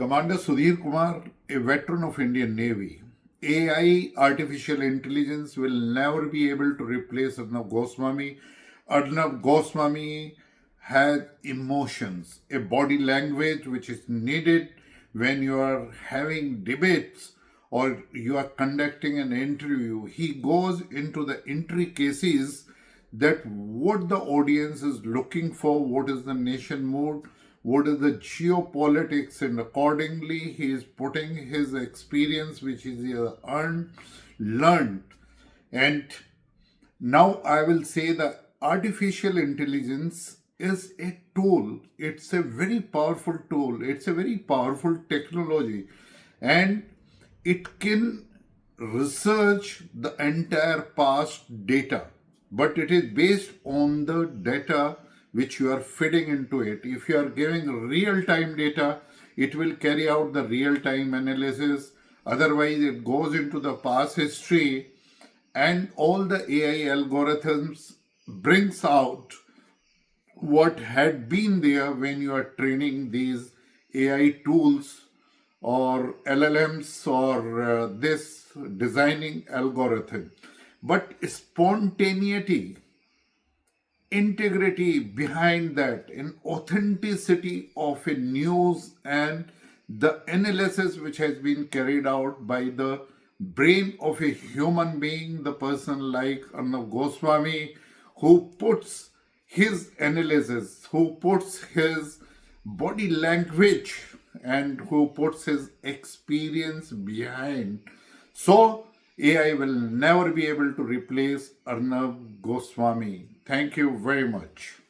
Commander Sudhir Kumar, a veteran of Indian Navy. AI, artificial intelligence, will never be able to replace Arnab Goswami. Arnab Goswami has emotions, a body language which is needed when you are having debates or you are conducting an interview. He goes into the intricacies that what the audience is looking for, what is the nation mood, what is the geopolitics, and accordingly he is putting his experience which he has earned, learned. And now I will say the artificial intelligence is a tool. It's a very powerful tool. It's a very powerful technology. And it can research the entire past data, but it is based on the data which you are feeding into it. If you are giving real time data, it will carry out the real time analysis. Otherwise, it goes into the past history and all the AI algorithms brings out what had been there when you are training these AI tools or LLMs or this designing algorithm. But spontaneity, integrity behind that, and authenticity of a news and the analysis which has been carried out by the brain of a human being, the person like Arnab Goswami, who puts his analysis, who puts his body language, and who puts his experience behind. So, AI will never be able to replace Arnab Goswami. Thank you very much.